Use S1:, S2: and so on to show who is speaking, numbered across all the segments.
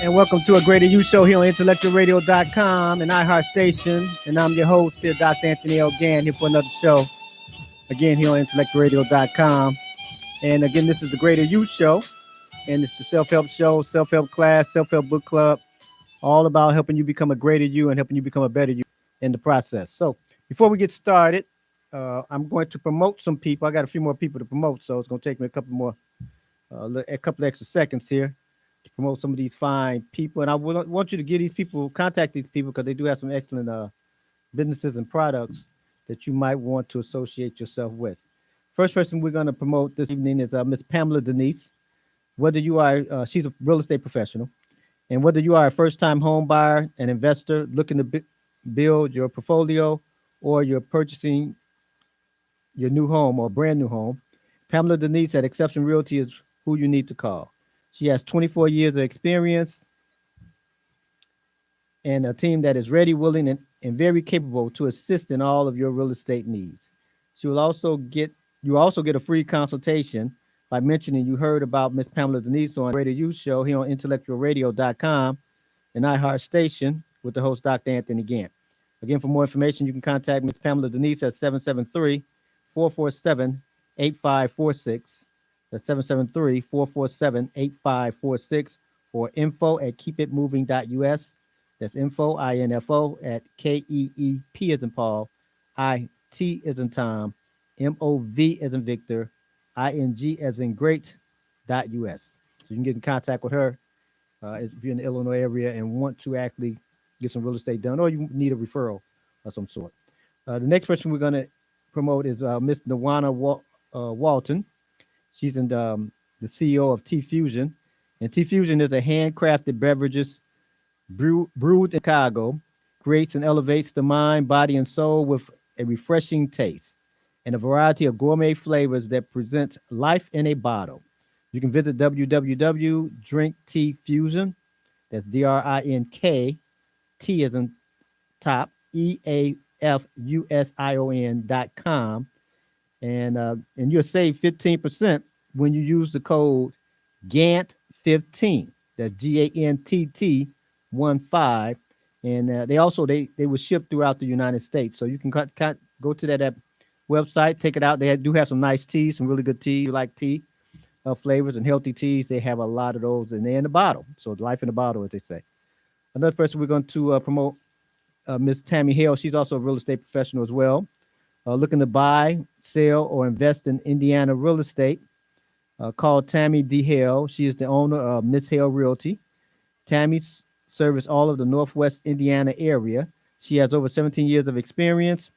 S1: And welcome to a Greater You show here on IntellectualRadio.com and iHeartStation. And I'm your host here, Dr. Anthony L. Gantt, here for another show. Again, here on IntellectualRadio.com. And again, this is the Greater You show. And it's the self-help show, self-help class, self-help book club, all about helping you become a greater you and helping you become a better you in the process. So before we get started, I'm going to promote some people. I got a few more people to promote, so it's going to take me a couple extra seconds here to promote some of these fine people. And I want you to get these people, contact these people, because they do have some excellent businesses and products that you might want to associate yourself with. First person we're going to promote this evening is Miss Pamela Denise. Whether you are, she's a real estate professional, and whether you are a first-time home buyer, an investor looking to build your portfolio, or you're purchasing your new home or brand new home, Pamela Denise at Exception Realty is who you need to call. She has 24 years of experience and a team that is ready, willing, and very capable to assist in all of your real estate needs. She will also get a free consultation by mentioning you heard about Miss Pamela Denise on Radio U Show here on IntellectualRadio.com and iHeartStation with the host Dr. Anthony Gantt. Again, for more information, you can contact Miss Pamela Denise at 773-447-8546. That's 773-447-8546 or info@keepitmoving.us. That's info, I-N-F-O, at K-E-E-P as in Paul, I-T as in Tom, M-O-V as in Victor, I-N-G as in great, .us. So you can get in contact with her if you're in the Illinois area and want to actually get some real estate done, or you need a referral of some sort. The next person we're going to promote is Miss Nawana Walton. She's the CEO of Tea Fusion. And Tea Fusion is a handcrafted beverages brewed in Chicago, creates and elevates the mind, body, and soul with a refreshing taste and a variety of gourmet flavors that presents life in a bottle. You can visit www.drinkteafusion. That's D-R-I-N-K, T as in top, EAFUSION.com. And you'll save 15% when you use the code GANTT15. That's GANTT 15. And they will ship throughout the United States. So you can go to that website, take it out. They do have some nice teas, some really good tea. You like tea flavors and healthy teas. They have a lot of those, and they're in the bottle. So life in the bottle, as they say. Another person we're going to promote, Miss Tammy Hale. She's also a real estate professional as well. Looking to buy, sell, or invest in Indiana real estate. Call Tammy D. Hale. She is the owner of Miss Hale Realty. Tammy serves all of the Northwest Indiana area. She has over 17 years of experience,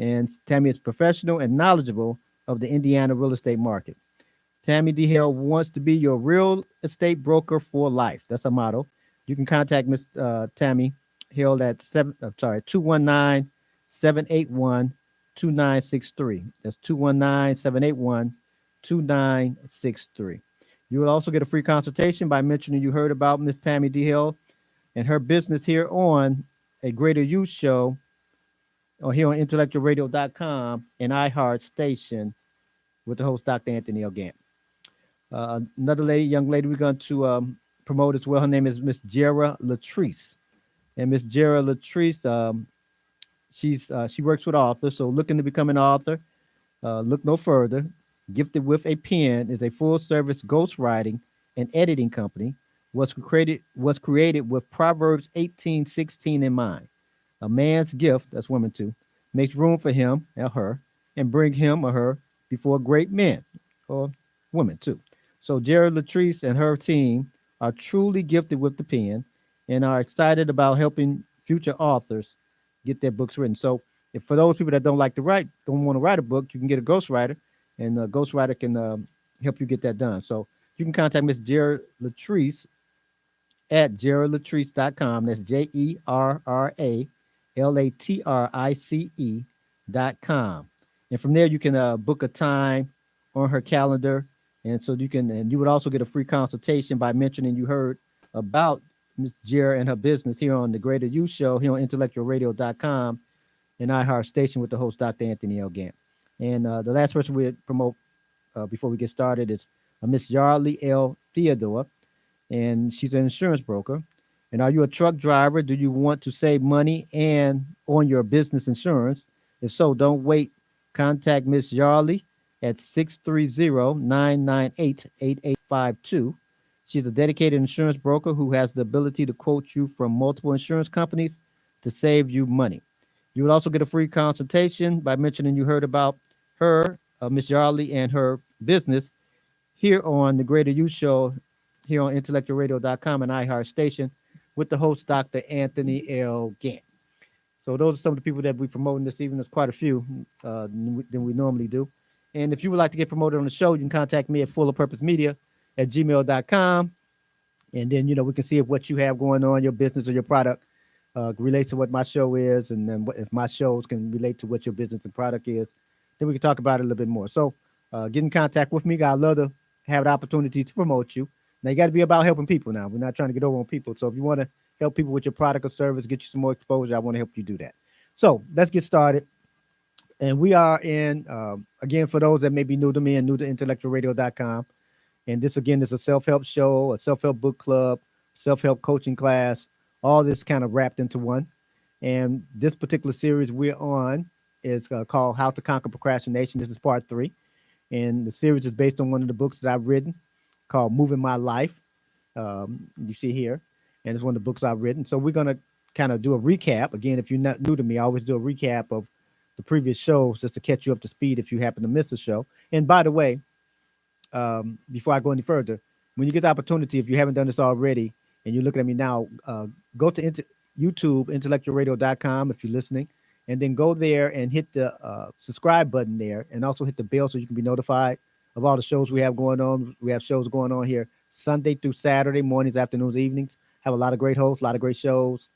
S1: and Tammy is professional and knowledgeable of the Indiana real estate market. Tammy D. Hale wants to be your real estate broker for life. That's her motto. You can contact Miss Tammy Hale at 219-781-2963. That's 219-781-2963. You will also get a free consultation by mentioning you heard about Miss Tammy D. Hale and her business here on a Greater You show or here on IntellectualRadio.com and iHeartStation with the host Dr. Anthony L. Gantt. Another young lady we're going to promote as well. Her name is Miss Jera Latrice. And Miss Jera Latrice, she works with authors. So looking to become an author, look no further. Gifted with a Pen is a full-service ghostwriting and editing company. Was created with Proverbs 18:16 in mind. A man's gift, that's women too, makes room for him or her and bring him or her before great men or women too. So Jared Latrice and her team are truly gifted with the pen and are excited about helping future authors get their books written. So if for those people that don't like to write, don't want to write a book, you can get a ghostwriter, and a ghostwriter can help you get that done. So you can contact Miss Jared Latrice at JerraLatrice.com. That's JerraLatrice.com. And from there, you can book a time on her calendar. And so you would also get a free consultation by mentioning you heard about Ms. Jera and her business here on the Greater You Show, here on IntellectualRadio.com and iHeartStation with the host, Dr. Anthony L. Gantt. And the last person we promote before we get started is Miss Yarley L. Theodore. and she's an insurance broker. And are you a truck driver? Do you want to save money and on your business insurance? If so, don't wait. Contact Miss Yarley at 630-998-8852. She's a dedicated insurance broker who has the ability to quote you from multiple insurance companies to save you money. You will also get a free consultation by mentioning you heard about her, Miss Yarley, and her business here on the Greater You Show, here on IntellectualRadio.com and iHeart Station, with the host, Dr. Anthony L. Gantt. So those are some of the people that we promoting this evening. There's quite a few than we normally do. And if you would like to get promoted on the show, you can contact me at fullerpurposemedia at gmail.com. And then, we can see if what you have going on, your business or your product, relates to what my show is. And then if my shows can relate to what your business and product is, then we can talk about it a little bit more. So get in contact with me. I'd love to have the opportunity to promote you. Now, you got to be about helping people now. We're not trying to get over on people. So if you want to help people with your product or service, get you some more exposure, I want to help you do that. So let's get started. And we are in, again, for those that may be new to me and new to IntellectualRadio.com. And this, again, is a self-help show, a self-help book club, self-help coaching class, all this kind of wrapped into one. And this particular series we're on is called How to Conquer Procrastination. This is part 3. And the series is based on one of the books that I've written called Moving My Life. You see here. And it's one of the books I've written. So we're going to kind of do a recap. Again, if you're not new to me, I always do a recap of the previous shows just to catch you up to speed if you happen to miss a show. And by the way, before I go any further, when you get the opportunity, if you haven't done this already and you're looking at me now, go to YouTube, IntellectualRadio.com if you're listening, and then go there and hit the subscribe button there, and also hit the bell so you can be notified of all the shows we have going on. We have shows going on here Sunday through Saturday, mornings, afternoons, evenings. Have a lot of great hosts, a lot of great shows,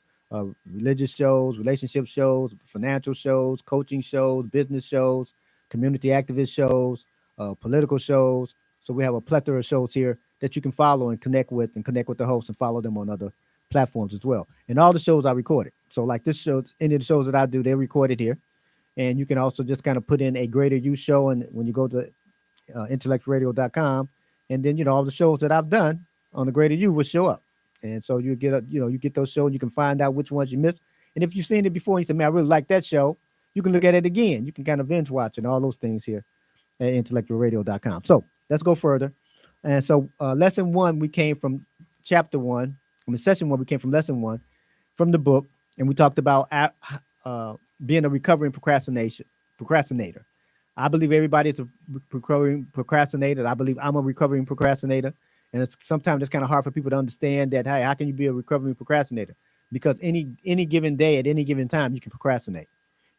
S1: religious shows, relationship shows, financial shows, coaching shows, business shows, community activist shows, political shows. So we have a plethora of shows here that you can follow and connect with the hosts and follow them on other platforms as well. And all the shows are recorded. So like this show, any of the shows that I do, they're recorded here. And you can also just kind of put in a Greater You Show, and when you go to IntellectualRadio.com, and then, all the shows that I've done on the Greater You will show up. And so you get you get those shows, you can find out which ones you missed. And if you've seen it before and you say, man, I really like that show, you can look at it again. You can kind of binge watch and all those things here at IntellectualRadio.com. So let's go further. And so lesson 1, we came from chapter 1. Session 1, we came from lesson 1 from the book. And we talked about being a recovering procrastinator. I believe everybody is a recovering procrastinator. I believe I'm a recovering procrastinator. And sometimes it's kind of hard for people to understand that, hey, how can you be a recovering procrastinator? Because any given day, at any given time, you can procrastinate.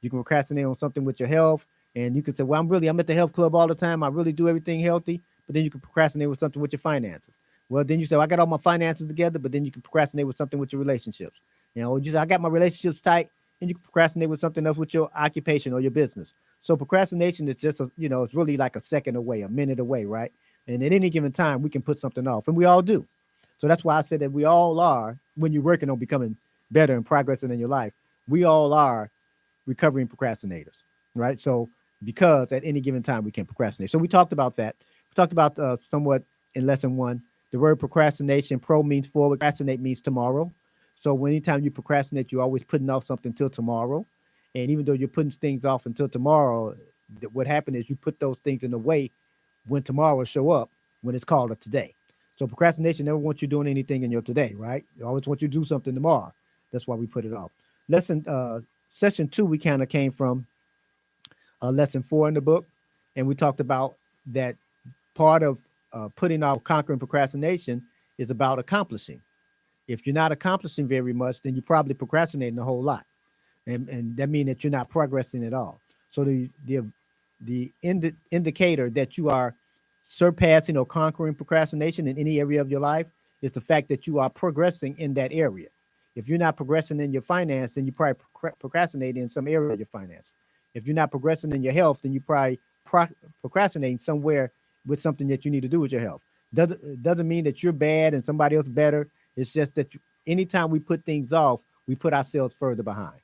S1: You can procrastinate on something with your health. And you can say, well, I'm at the health club all the time. I really do everything healthy. But then you can procrastinate with something with your finances. Well, then you say, well, I got all my finances together. But then you can procrastinate with something with your relationships. You say, I got my relationships tight. And you can procrastinate with something else with your occupation or your business. So procrastination is just, it's really like a second away, a minute away, right? And at any given time, we can put something off. And we all do. So that's why I said that we all are, when you're working on becoming better and progressing in your life, we all are recovering procrastinators, right? So because at any given time, we can procrastinate. So we talked about that. We talked about somewhat in lesson 1, the word procrastination, pro means forward, procrastinate means tomorrow. So anytime you procrastinate, you're always putting off something till tomorrow. And even though you're putting things off until tomorrow, what happened is you put those things in the way when tomorrow will show up, when it's called a today. So procrastination never wants you doing anything in your today, right? It always wants you to do something tomorrow. That's why we put it off. Session 2, we kind of came from lesson 4 in the book. And we talked about that part of putting off conquering procrastination is about accomplishing. If you're not accomplishing very much, then you're probably procrastinating a whole lot. And that means that you're not progressing at all. So the indicator that you are surpassing or conquering procrastination in any area of your life is the fact that you are progressing in that area. If you're not progressing in your finance, then you probably procrastinating in some area of your finance. If you're not progressing in your health, then you probably procrastinating somewhere with something that you need to do with your health. Doesn't mean that you're bad and somebody else better. It's just that anytime we put things off, we put ourselves further behind.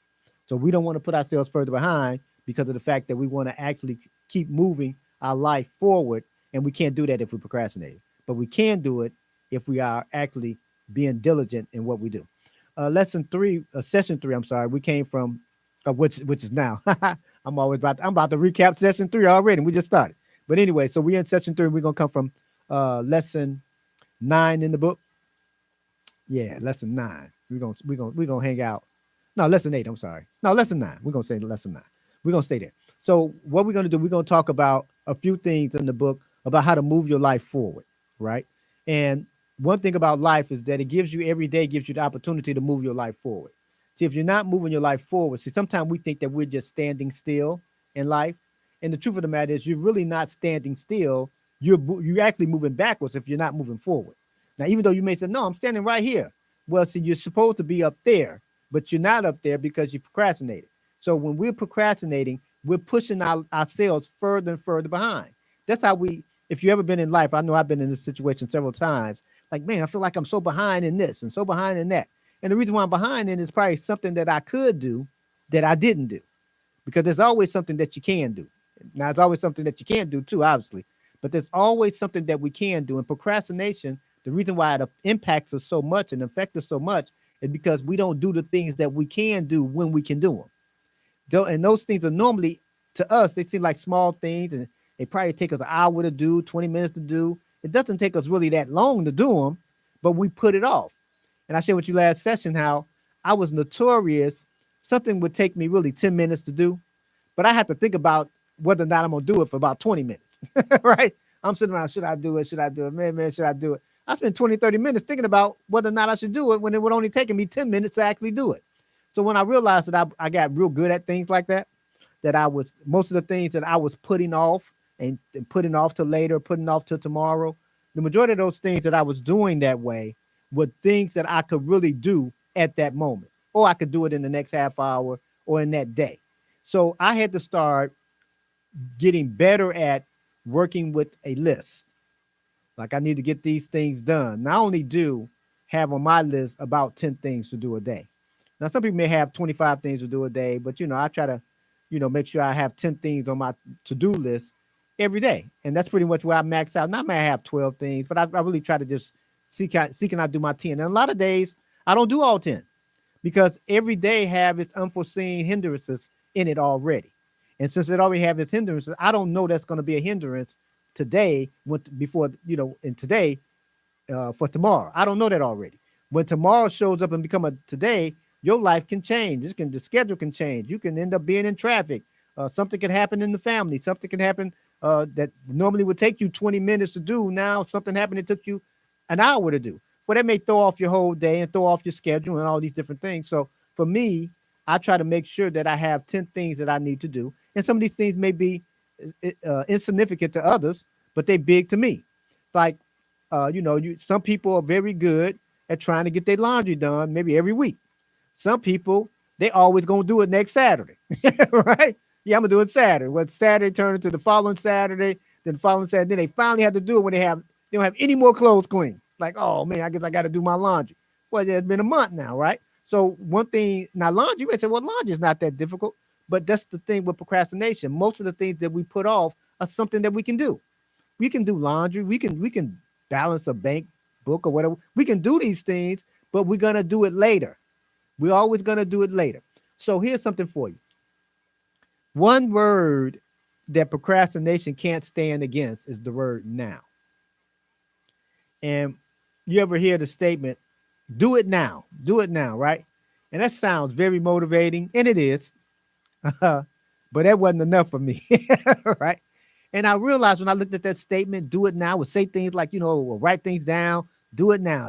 S1: So we don't want to put ourselves further behind because of the fact that we want to actually keep moving our life forward. And we can't do that if we procrastinate. But we can do it if we are actually being diligent in what we do. Session three. I'm sorry, we came from which is now. I'm about to recap session three already. We just started, but anyway, so we're in session three. We're gonna come from lesson 9 in the book. Yeah, lesson 9. We're gonna hang out. No, lesson 8. I'm sorry. No, lesson 9. We're gonna say lesson 9. We're gonna stay there. So what we're gonna do? We're gonna talk about a few things in the book about how to move your life forward, right? And one thing about life is that it gives you every day gives you the opportunity to move your life forward. See, if you're not moving your life forward, see, sometimes we think that we're just standing still in life, and the truth of the matter is, you're really not standing still. You're actually moving backwards if you're not moving forward. Now, even though you may say, "No, I'm standing right here." Well, see, you're supposed to be up there, but you're not up there because you procrastinated. So when we're procrastinating, we're pushing ourselves further and further behind. That's how if you ever been in life, I know I've been in this situation several times. Like, man, I feel like I'm so behind in this and so behind in that. And the reason why I'm behind in is probably something that I could do that I didn't do, because there's always something that you can do. Now, there's always something that you can't do too, obviously, but there's always something that we can do. And procrastination, the reason why it impacts us so much and affects us so much is because we don't do the things that we can do when we can do them. And those things are normally, to us, they seem like small things, and they probably take us an hour to do, 20 minutes to do. It doesn't take us really that long to do them, but we put it off. And I shared with you last session how I was notorious. Something would take me really 10 minutes to do, but I had to think about whether or not I'm going to do it for about 20 minutes, right? I'm sitting around, should I do it? Should I do it? Man, should I do it? I spent 20, 30 minutes thinking about whether or not I should do it when it would only take me 10 minutes to actually do it. So when I realized that I got real good at things like that, most of the things that I was putting off and putting off to later, putting off to tomorrow, the majority of those things that I was doing that way were things that I could really do at that moment, or I could do it in the next half hour or in that day. So I had to start getting better at working with a list. Like, I need to get these things done. Not only do have on my list about 10 things to do a day. Now, some people may have 25 things to do a day, but, I try to, make sure I have 10 things on my to-do list every day. And that's pretty much where I max out. Not may I have 12 things, but I really try to just see can I do my 10. And a lot of days I don't do all 10, because every day have its unforeseen hindrances in it already. And since it already have its hindrances, I don't know that's going to be a hindrance today and today for tomorrow. I don't know that already. When tomorrow shows up and become a today, your life can change. The schedule can change. You can end up being in traffic. Something can happen in the family. Something can happen that normally would take you 20 minutes to do. Now something happened that took you an hour to do. Well, that may throw off your whole day and throw off your schedule and all these different things. So for me, I try to make sure that I have 10 things that I need to do. And some of these things may be insignificant to others, but they're big to me. Like, some people are very good at trying to get their laundry done maybe every week. Some people, they always going to do it next Saturday, right? Yeah, I'm going to do it Saturday. When Saturday turned into the following Saturday, then the following Saturday, then they finally have to do it when they don't have any more clothes clean. Like, oh man, I guess I got to do my laundry. Well, it's been a month now, right? So one thing, now laundry, you may say, well, laundry is not that difficult, but that's the thing with procrastination. Most of the things that we put off are something that we can do. We can do laundry. We can balance a bank book or whatever. We can do these things, but we're going to do it later. We're always going to do it later. So here's something for you. One word that procrastination can't stand against is the word now. And you ever hear the statement, do it now, right? And that sounds very motivating, and it is. But that wasn't enough for me, right? And I realized when I looked at that statement, do it now, would say things like, we'll write things down, do it now,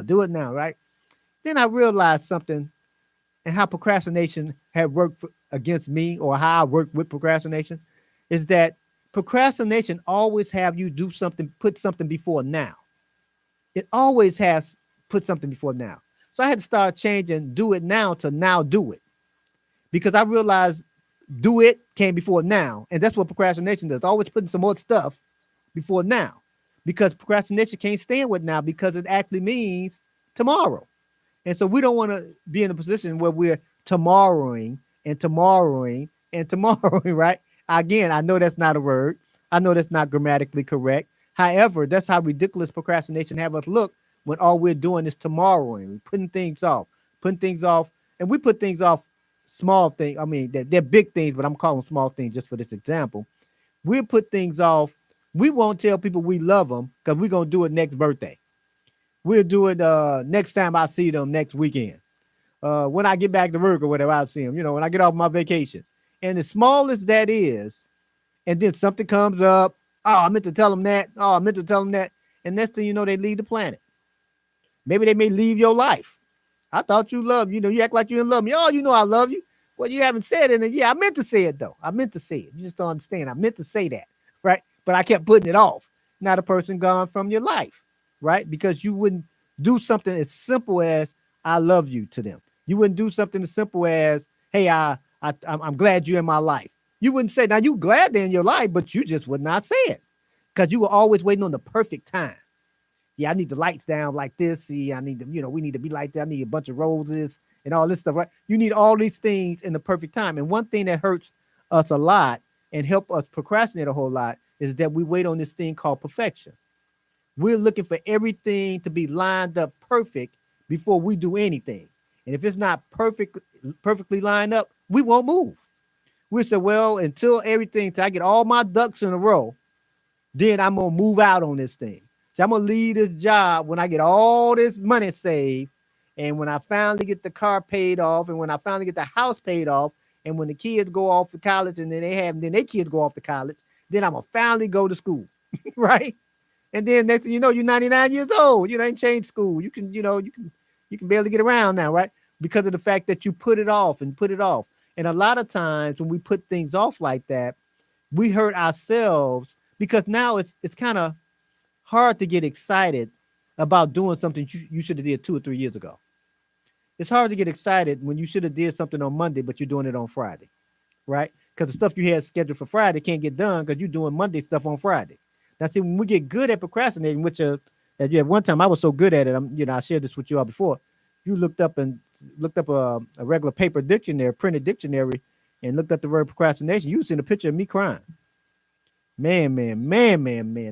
S1: right? Then I realized something, and how procrastination had worked against me, or how I worked with procrastination, is that procrastination always have you do something, put something before now. It always has put something before now. So I had to start changing do it now to now do it, because I realized do it came before now. And that's what procrastination does. Always putting some more stuff before now, because procrastination can't stand with now, because it actually means tomorrow. And so we don't want to be in a position where we're tomorrowing, right? Again, I know that's not a word. I know that's not grammatically correct. However, that's how ridiculous procrastination have us look when all we're doing is tomorrowing, we're putting things off, and we put things off, small things. I mean, they're big things, but I'm calling small things just for this example. We'll put things off. We won't tell people we love them because we're gonna do it next birthday. We'll do it next time I see them next weekend. When I get back to work or whatever, I'll see them. When I get off my vacation. And as small as that is, and then something comes up. Oh, I meant to tell them that. Oh, I meant to tell them that. And next thing you know, they leave the planet. Maybe they may leave your life. I thought you loved, you act like you didn't love me. Oh, I love you. Well, you haven't said it. And yeah, I meant to say it though. I meant to say it. You just don't understand. I meant to say that, right? But I kept putting it off. Now the person gone from your life, right? Because you wouldn't do something as simple as I love you to them. You wouldn't do something as simple as, hey, I'm glad you're in my life. You wouldn't say, now you glad they're in your life, but you just would not say it because you were always waiting on the perfect time. Yeah, I need the lights down like this. See, I need to, we need to be like that. I need a bunch of roses and all this stuff, right? You need all these things in the perfect time. And one thing that hurts us a lot and help us procrastinate a whole lot is that we wait on this thing called perfection. We're looking for everything to be lined up perfect before we do anything. And if it's not perfectly lined up, we won't move. We say, well, until I get all my ducks in a row, then I'm going to move out on this thing. So I'm going to leave this job when I get all this money saved. And when I finally get the car paid off, and when I finally get the house paid off, and when the kids go off to college, and then their kids go off to college, then I'm going to finally go to school, right? And then next thing you know, you're 99 years old. You ain't changed school. You can barely get around now, right? Because of the fact that you put it off and put it off. And a lot of times when we put things off like that, we hurt ourselves because now it's kind of hard to get excited about doing something you should have did 2 or 3 years ago. It's hard to get excited when you should have did something on Monday, but you're doing it on Friday, right? Because the stuff you had scheduled for Friday can't get done because you're doing Monday stuff on Friday. Now, see, when we get good at procrastinating, which at one time I was so good at it, I shared this with you all before. You looked up a regular paper dictionary, printed dictionary, and looked up the word procrastination. You seen a picture of me crying. Man.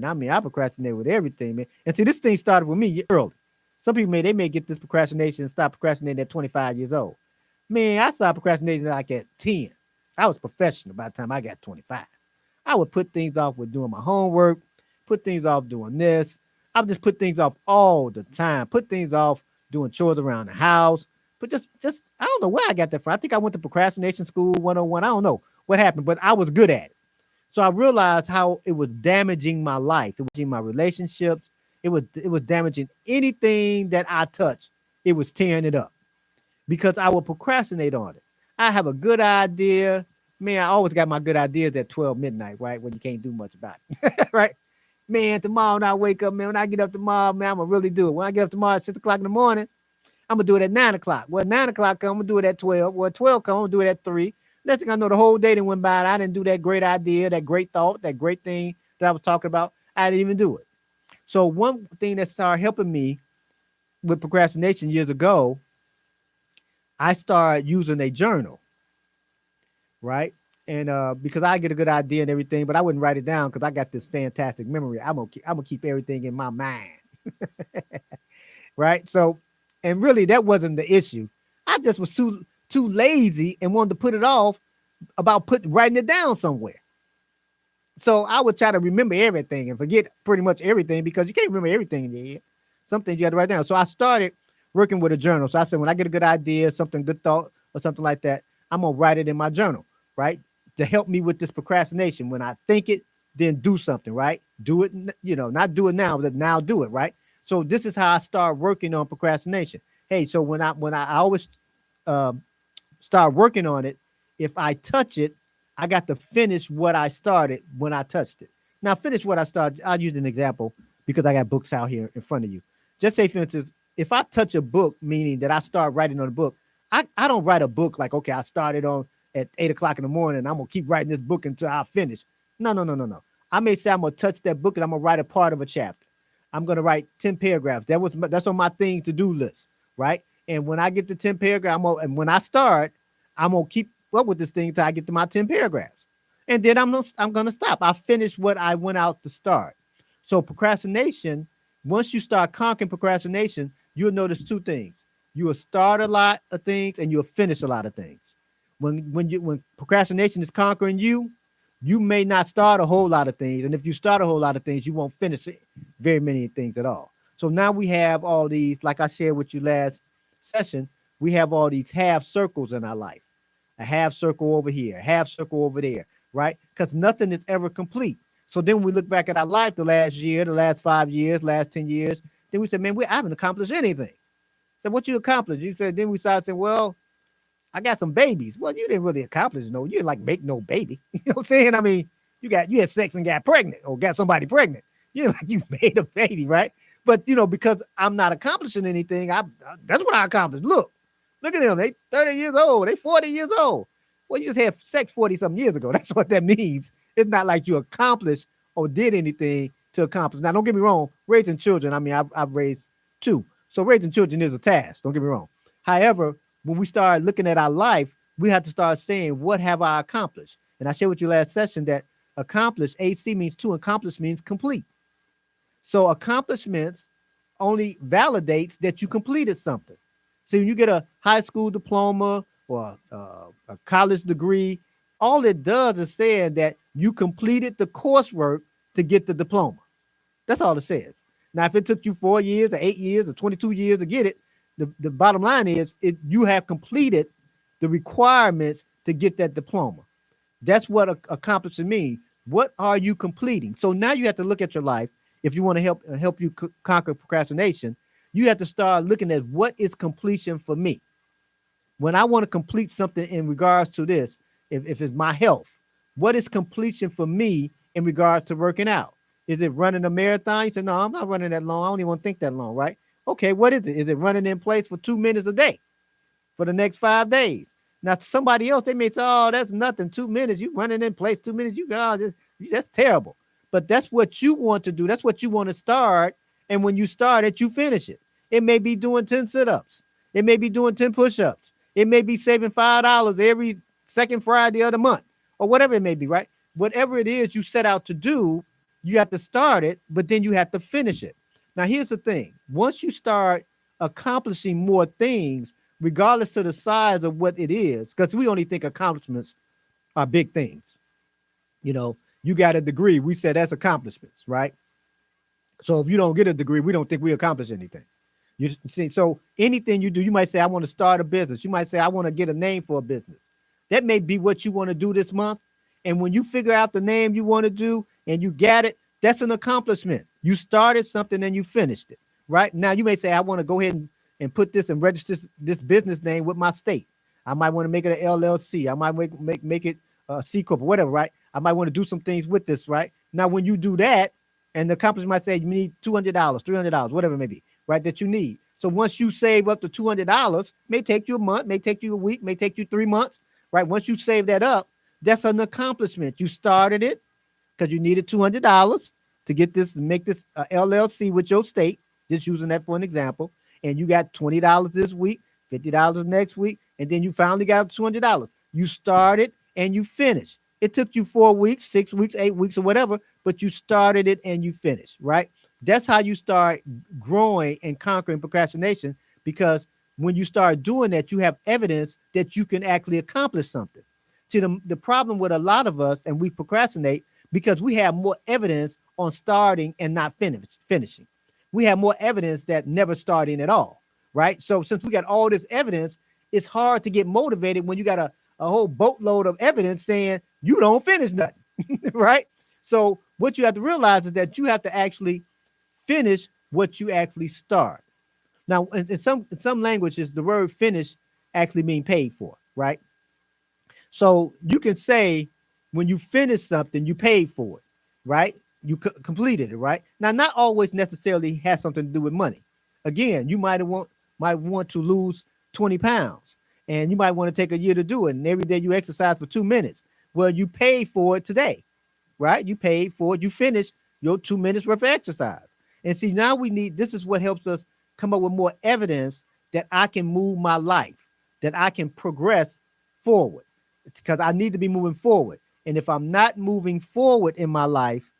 S1: I mean, I procrastinate with everything, man. And see, this thing started with me early. Some people may get this procrastination and stop procrastinating at 25 years old. Man, I started procrastinating like at 10. I was professional by the time I got 25. I would put things off with doing my homework, put things off doing this. I would just put things off all the time, put things off doing chores around the house. But just I don't know where I got that from. I think I went to procrastination school 101. I don't know what happened, but I was good at it. So I realized how it was damaging my life. It was damaging my relationships. It was damaging anything that I touched. It was tearing it up because I would procrastinate on it. I have a good idea. Man, I always got my good ideas at 12 midnight, right? When you can't do much about it, right? Man, tomorrow when I wake up, man, when I get up tomorrow, man, I'm going to really do it. When I get up tomorrow at 6 o'clock in the morning, I'm going to do it at 9 o'clock. Well, 9 o'clock come, I'm going to do it at 12. Well, 12 come, I'm going to do it at 3. Next thing I know, the whole day that went by, and I didn't do that great idea, that great thought, that great thing that I was talking about. I didn't even do it. So one thing that started helping me with procrastination years ago, I started using a journal, right? And because I get a good idea and everything, but I wouldn't write it down because I got this fantastic memory. I'm gonna keep everything in my mind, right? So, and really that wasn't the issue. I just was too lazy and wanted to put it off about writing it down somewhere. So I would try to remember everything and forget pretty much everything because you can't remember everything in your head. Some things you got to write down. So I started working with a journal. So I said, when I get a good idea, good thought or something like that, I'm going to write it in my journal, right? To help me with this procrastination. When I think it, then do something, right? Do it, not do it now, but now do it, right? So this is how I start working on procrastination. Hey, so when I always start working on it, if I touch it, I got to finish what I started when I touched it. Now, finish what I started. I'll use an example because I got books out here in front of you. Just say, for instance, if I touch a book, meaning that I start writing on a book, I don't write a book like, okay, I started on at 8 o'clock in the morning, and I'm going to keep writing this book until I finish. No. I may say I'm going to touch that book and I'm going to write a part of a chapter. I'm going to write 10 paragraphs. That's on my thing to-do list, right? And when I get to 10 paragraphs, and when I start, I'm going to keep up with this thing until I get to my 10 paragraphs. And then I'm going to stop. I finished what I went out to start. So procrastination Once you start conquering procrastination, you'll notice two things. You will start a lot of things and you'll finish a lot of things. When procrastination is conquering you, you may not start a whole lot of things. And if you start a whole lot of things, you won't finish very many things at all. So now we have all these, like I shared with you last session, we have all these half circles in our life. A half circle over here, a half circle over there, right? Because nothing is ever complete. So then we look back at our life the last year, the last 5 years, last 10 years. Then we say, man, I haven't accomplished anything. So what you accomplished? You said, then we started saying, well, I got some babies. Well, you didn't really accomplish no. You didn't like make no baby. You know what I'm saying? I mean, you had sex and got pregnant or got somebody pregnant. You know, like you made a baby, right? But because I'm not accomplishing anything, that's what I accomplished. Look at them. They 30 years old. They 40 years old. Well, you just had sex 40 something years ago. That's what that means. It's not like you accomplished or did anything to accomplish. Now, don't get me wrong. Raising children. I mean, I've raised 2. So raising children is a task. Don't get me wrong. However, when we start looking at our life, we have to start saying, what have I accomplished? And I shared with you last session that accomplished, AC means to, accomplish means complete. So accomplishments only validates that you completed something. So when you get a high school diploma or a college degree, all it does is say that you completed the coursework to get the diploma. That's all it says. Now, if it took you 4 years or 8 years or 22 years to get it, the bottom line is you have completed the requirements to get that diploma. That's what accomplishing means. What are you completing? So now you have to look at your life. If you want to help you conquer procrastination, you have to start looking at what is completion for me. When I want to complete something in regards to this, if it's my health, what is completion for me in regards to working out? Is it running a marathon? You say, no, I'm not running that long. I don't even want to think that long, right? Okay, what is it? Is it running in place for 2 minutes a day for the next 5 days? Now, to somebody else, they may say, oh, that's nothing. 2 minutes, you running in place 2 minutes, that's terrible. But that's what you want to do. That's what you want to start. And when you start it, you finish it. It may be doing 10 sit-ups. It may be doing 10 push-ups. It may be saving $5 every second Friday of the month or whatever it may be, right? Whatever it is you set out to do, you have to start it, but then you have to finish it. Now, here's the thing. Once you start accomplishing more things, regardless of the size of what it is, because we only think accomplishments are big things. You got a degree. We said that's accomplishments, right? So if you don't get a degree, we don't think we accomplish anything. You see, so anything you do, you might say, I want to start a business. You might say, I want to get a name for a business. That may be what you want to do this month. And when you figure out the name you want to do and you got it, that's an accomplishment. You started something and you finished it, right? Now you may say, I want to go ahead and put this and register this business name with my state. I might want to make it an LLC. I might make it a C Corp or whatever, right? I might want to do some things with this, right? Now, when you do that, and the company might say you need $200, $300, whatever it may be, right, that you need. So once you save up to $200, may take you a month, may take you a week, may take you 3 months, right? Once you save that up, that's an accomplishment. You started it because you needed $200 to get this, make this LLC with your state, just using that for an example. And you got $20 this week, $50 next week, and then you finally got up to $200. You started and you finished. It took you 4 weeks, 6 weeks, 8 weeks, or whatever, but you started it and you finished, right? That's how you start growing and conquering procrastination, because when you start doing that, you have evidence that you can actually accomplish something. See, the problem with a lot of us, and we procrastinate because we have more evidence on starting and not finishing. We have more evidence that never starting at all, right? So since we got all this evidence, it's hard to get motivated when you got a whole boatload of evidence saying you don't finish nothing, right? So what you have to realize is that you have to actually finish what you actually start. Now, in some languages, the word finish actually means paid for, right? So you can say when you finish something, you paid for it, right? You completed it, right? Now, not always necessarily has something to do with money. Again, you might want to lose 20 pounds, and you might want to take a year to do it. And every day you exercise for 2 minutes. Well, you paid for it today, right? You paid for it. You finished your 2 minutes worth of exercise. And see, now this is what helps us come up with more evidence that I can move my life, that I can progress forward. It's because I need to be moving forward. And if I'm not moving forward in my life,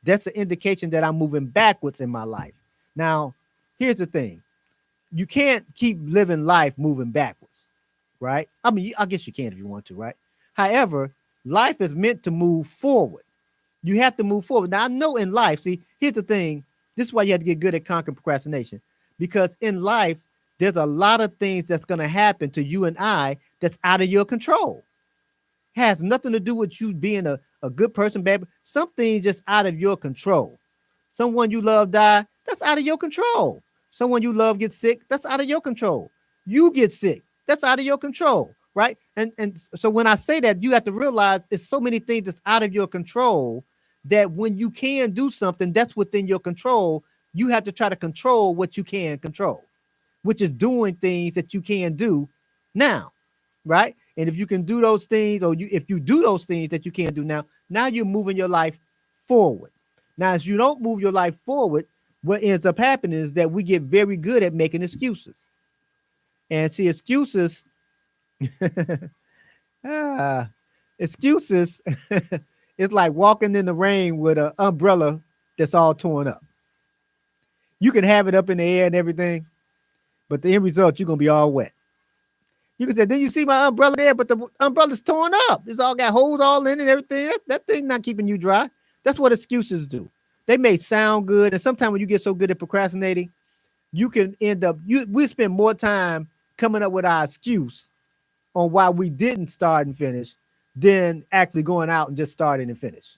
S1: that's an indication that I'm moving backwards in my life. Now, here's the thing. You can't keep living life moving backwards, right? I mean, I guess you can if you want to, right? However, life is meant to move forward. You have to move forward. Now, I know in life, see, here's the thing. This is why you have to get good at conquering procrastination. Because in life, there's a lot of things that's going to happen to you and I that's out of your control. Has nothing to do with you being a good person, baby. Something just out of your control. Someone you love die, that's out of your control. Someone you love gets sick, that's out of your control. You get sick, that's out of your control, right? And so when I say that, you have to realize it's so many things that's out of your control that when you can do something that's within your control, you have to try to control what you can control, which is doing things that you can do now, right? And if you can do those things, or if you do those things that you can't do now you're moving your life forward. Now, as you don't move your life forward, what ends up happening is that we get very good at making excuses. And see, excuses, excuses, it's like walking in the rain with an umbrella that's all torn up. You can have it up in the air and everything, but the end result, you're going to be all wet. You can say, then you see my umbrella there, but the umbrella's torn up. It's all got holes all in it and everything. That thing not keeping you dry. That's what excuses do. They may sound good. And sometimes when you get so good at procrastinating, you can end up, we spend more time coming up with our excuse on why we didn't start and finish than actually going out and just starting and finish.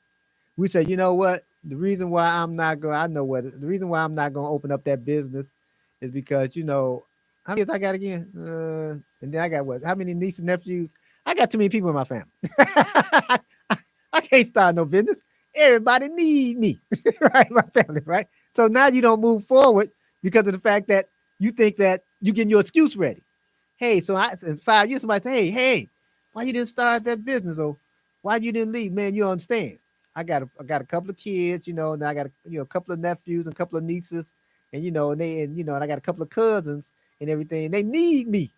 S1: We say, you know what? The reason why I'm not going, I know what, the reason why I'm not going to open up that business is because, you know, how many I got again? And then I got what? How many nieces and nephews? I got too many people in my family. I can't start no business. Everybody need me, right? My family, right? So now you don't move forward because of the fact that you think that you're getting your excuse ready. Hey, so in 5 years, somebody say, hey, why you didn't start that business? Or why you didn't leave? Man, you understand. I got a couple of kids, you know, and I got a couple of nephews and a couple of nieces, and you know, and I got a couple of cousins and everything. They need me.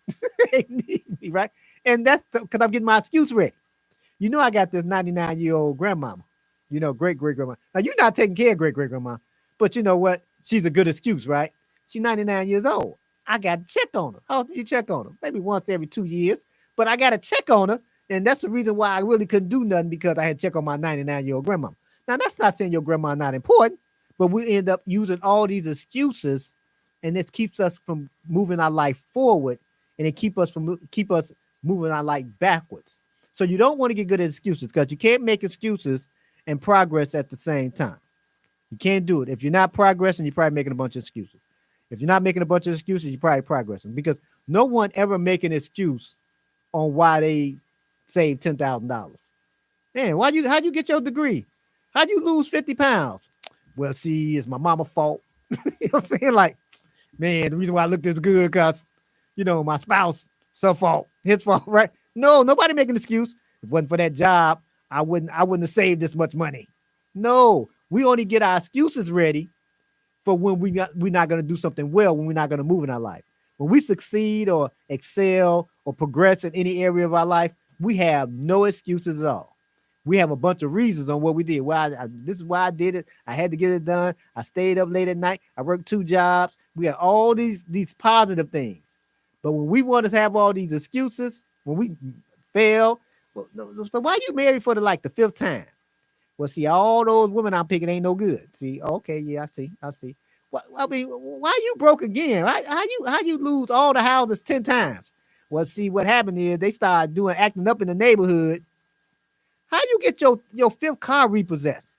S1: They need me, right? And that's because I'm getting my excuse ready. You know, I got this 99-year-old grandmama, you know, great-great-grandma. Now, you're not taking care of great-great-grandma, but you know what? She's a good excuse, right? She's 99 years old. I got to check on her. How often you check on her? Maybe once every 2 years, but I got to check on her. And that's the reason why I really couldn't do nothing, because I had to check on my 99-year-old grandma. Now, that's not saying your grandma not important, but we end up using all these excuses, and this keeps us from moving our life forward, and it keep us moving our life backwards. So you don't want to get good at excuses, because you can't make excuses and progress at the same time. You can't do it. If you're not progressing, you're probably making a bunch of excuses. If you're not making a bunch of excuses, you're probably progressing, because no one ever make an excuse on why they saved $10,000. Man, how'd you get your degree? How'd you lose 50 pounds? Well, see, it's my mama's fault. You know what I'm saying? Like, man, the reason why I look this good, because, you know, my spouse, her fault, his fault, right? No, nobody making an excuse. If it wasn't for that job, I wouldn't have saved this much money. No, we only get our excuses ready for when we're not going to do something well, when we're not going to move in our life. When we succeed or excel or progress in any area of our life, we have no excuses at all. We have a bunch of reasons on what we did. This is why I did it. I had to get it done. I stayed up late at night. I worked 2 jobs. We have all these positive things. But when we want to have all these excuses, when we fail, well, so why you married for the 5th time? Well, see, all those women I'm picking ain't no good. See, okay, yeah, I see. Well, I mean, why you broke again? How you lose all the houses 10 times? Well, see, what happened is they started acting up in the neighborhood. How you get your 5th car repossessed?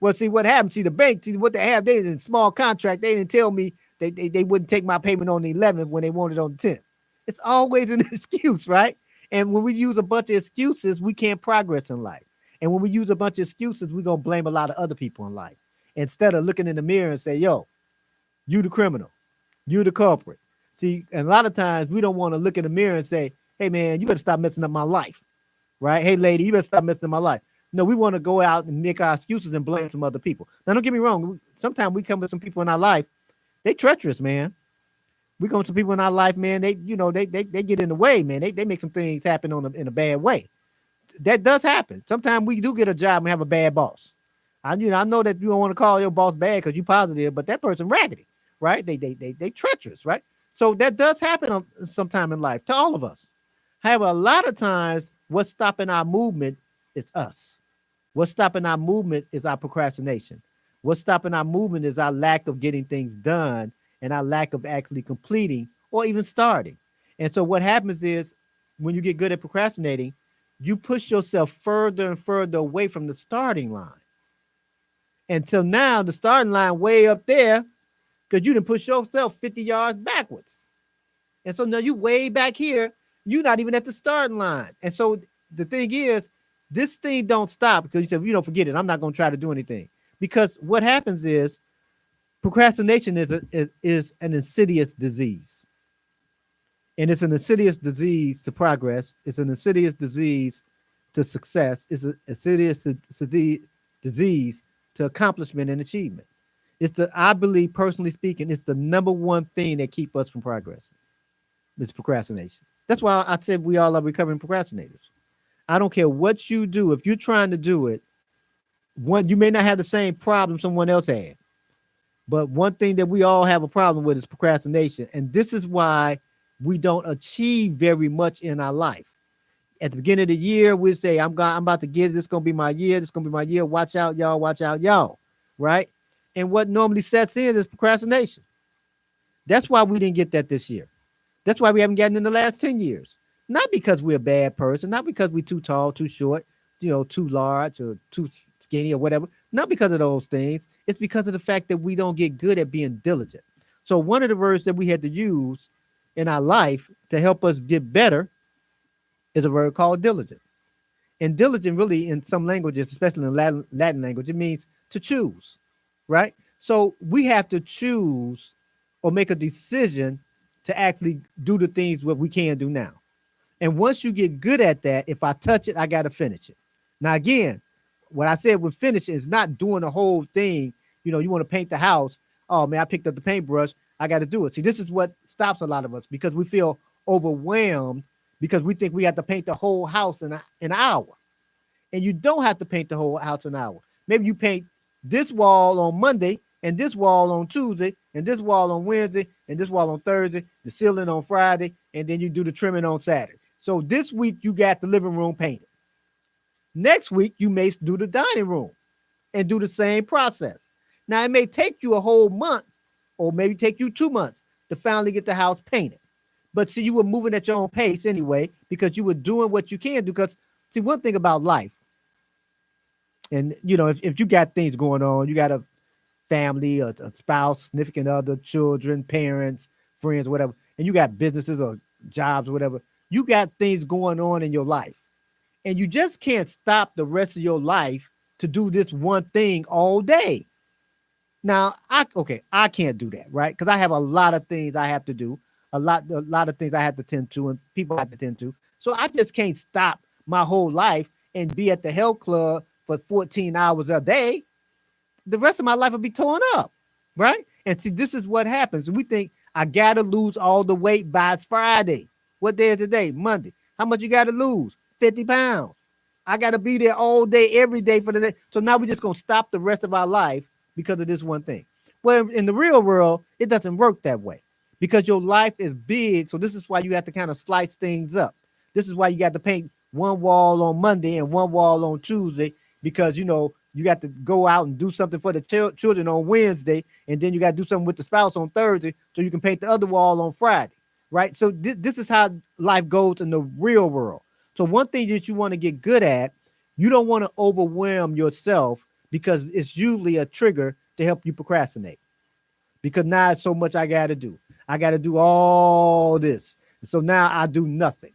S1: Well, see, what happened? See, the bank, what they have, they in a small contract. They didn't tell me they wouldn't take my payment on the 11th when they wanted on the 10th. It's always an excuse, right? And when we use a bunch of excuses, we can't progress in life. And when we use a bunch of excuses, we're going to blame a lot of other people in life, instead of looking in the mirror and say, yo, you the criminal, you the culprit. See, and a lot of times we don't want to look in the mirror and say, hey, man, you better stop messing up my life, right? Hey, lady, you better stop messing up my life. No, we want to go out and make our excuses and blame some other people. Now, don't get me wrong. Sometimes we come with some people in our life, they treacherous, man. We come with some people in our life, man, they get in the way, man. They make some things happen in a bad way. That does happen. Sometimes we do get a job and have a bad boss. I know that you don't want to call your boss bad because you're positive, but that person raggedy. right? They treacherous, right? So that does happen sometime in life to all of us. However, a lot of times, what's stopping our movement is us. What's stopping our movement is our procrastination. What's stopping our movement is our lack of getting things done and our lack of actually completing or even starting. And so what happens is when you get good at procrastinating, you push yourself further and further away from the starting line. Until now, the starting line way up there because you didn't push yourself 50 yards backwards. And so now you way back here, you're not even at the starting line. And so the thing is, this thing don't stop because you said, forget it. I'm not going to try to do anything. Because what happens is procrastination is an insidious disease. And it's an insidious disease to progress. It's an insidious disease to success. It's an insidious disease to accomplishment and achievement. I believe, personally speaking, it's the number one thing that keeps us from progressing. It's procrastination. That's why I said we all are recovering procrastinators. I don't care what you do. If you're trying to do it, you may not have the same problem someone else had. But one thing that we all have a problem with is procrastination. And this is why we don't achieve very much in our life. At the beginning of the year, we say, I'm about to get it. This is going to be my year. This is going to be my year. Watch out, y'all. Watch out, y'all. Right? And what normally sets in is procrastination. That's why we didn't get that this year. That's why we haven't gotten in the last 10 years. Not because we're a bad person. Not because we're too tall, too short, too large or too skinny or whatever. Not because of those things. It's because of the fact that we don't get good at being diligent. So one of the words that we had to use in our life to help us get better is a word called diligent. And diligent really in some languages, especially in Latin language, it means to choose, right? So we have to choose or make a decision to actually do the things what we can do now. And once you get good at that, if I touch it, I got to finish it. Now, again, what I said with finishing is not doing the whole thing. You want to paint the house. Oh, man, I picked up the paintbrush. I got to do it. See, this is what stops a lot of us because we feel overwhelmed because we think we have to paint the whole house in an hour. And you don't have to paint the whole house in an hour. Maybe you paint this wall on Monday and this wall on Tuesday and this wall on Wednesday and this wall on Thursday, the ceiling on Friday, and then you do the trimming on Saturday. So this week you got the living room painted. Next week, you may do the dining room and do the same process. Now, it may take you a whole month or maybe take you 2 months to finally get the house painted. But see, you were moving at your own pace anyway because you were doing what you can do. Because see, one thing about life, and if you got things going on, you got a family, a spouse, significant other, children, parents, friends, whatever, and you got businesses or jobs or whatever, you got things going on in your life. And you just can't stop the rest of your life to do this one thing all day. Now, I can't do that, right? Because I have a lot of things I have to do, a lot of things I have to tend to, and people I have to tend to. So I just can't stop my whole life and be at the health club for 14 hours a day. The rest of my life will be torn up, right? And see, this is what happens. We think I gotta lose all the weight by Friday. What day is today? Monday. How much you gotta lose? 50 pounds. I got to be there all day, every day for the day. So now we're just going to stop the rest of our life because of this one thing. Well, in the real world, it doesn't work that way because your life is big. So this is why you have to kind of slice things up. This is why you got to paint one wall on Monday and one wall on Tuesday because, you got to go out and do something for the children on Wednesday. And then you got to do something with the spouse on Thursday so you can paint the other wall on Friday, right? So this is how life goes in the real world. So one thing that you want to get good at, you don't want to overwhelm yourself because it's usually a trigger to help you procrastinate. Because now it's so much I got to do. I got to do all this. So now I do nothing.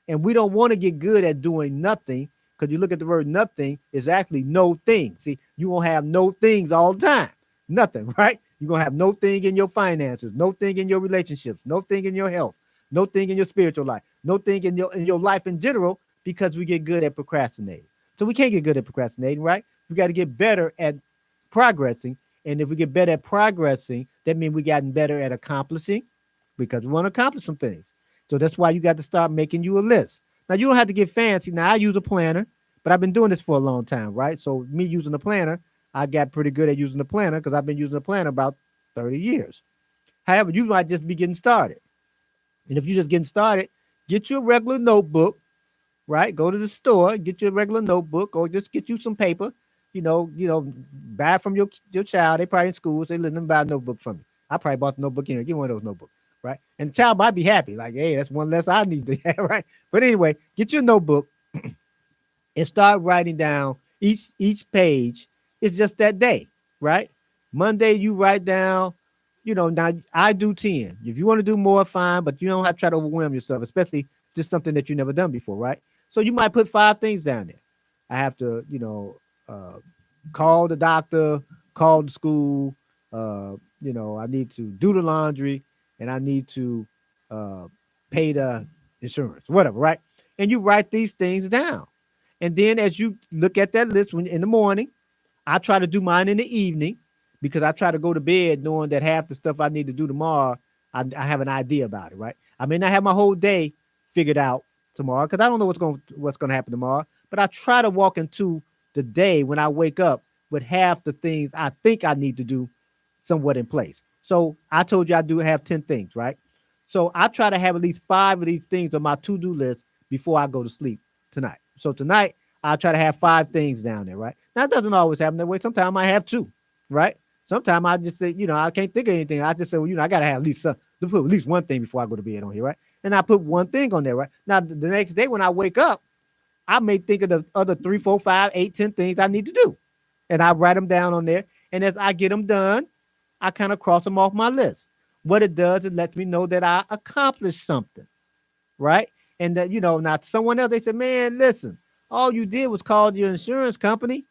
S1: And we don't want to get good at doing nothing because you look at the word nothing is actually no thing. See, you won't have no things all the time. Nothing, right? You're going to have no thing in your finances, no thing in your relationships, no thing in your health, no thing in your spiritual life, no thing in your life in general because we get good at procrastinating. So we can't get good at procrastinating, right? We got to get better at progressing. And if we get better at progressing, that means we gotten better at accomplishing because we want to accomplish some things. So that's why you got to start making you a list. Now, you don't have to get fancy. Now, I use a planner, but I've been doing this for a long time, right? So me using a planner, I got pretty good at using the planner because I've been using the planner about 30 years. However, you might just be getting started. And if you're just getting started, get you a regular notebook, right? Go to the store, get you a regular notebook, or just get you some paper. Buy from your child. They probably in school. Say, let them buy a notebook from me. I probably bought the notebook anyway. Give me one of those notebooks, right? And the child might be happy, like, hey, that's one less I need to have, right? But anyway, get your notebook and start writing down each page. It's just that day, right? Monday you write down, now I do 10. If you want to do more, fine, but you don't have to try to overwhelm yourself, especially just something that you never done before, right? So you might put 5 things down there. I have to, call the doctor, call the school, I need to do the laundry, and I need to pay the insurance, whatever, right? And you write these things down. And then as you look at that list in the morning, I try to do mine in the evening because I try to go to bed knowing that half the stuff I need to do tomorrow, I have an idea about it, right? I may not have my whole day figured out tomorrow because I don't know what's going to happen tomorrow, but I try to walk into the day when I wake up with half the things I think I need to do somewhat in place. So I told you I do have 10 things, right? So I try to have at least 5 of these things on my to-do list before I go to sleep tonight. So tonight, I'll try to have 5 things down there, right? Now, it doesn't always happen that way. Sometimes I have 2, right? Sometimes I just say, I can't think of anything. I just say, well, I got to have put at least one thing before I go to bed on here, right? And I put one thing on there, right? Now, the next day when I wake up, I may think of the other 3, 4, 5, 8, 10 things I need to do. And I write them down on there. And as I get them done, I kind of cross them off my list. What it does, it lets me know that I accomplished something, right? And that, now someone else, they said, man, listen, all you did was call your insurance company.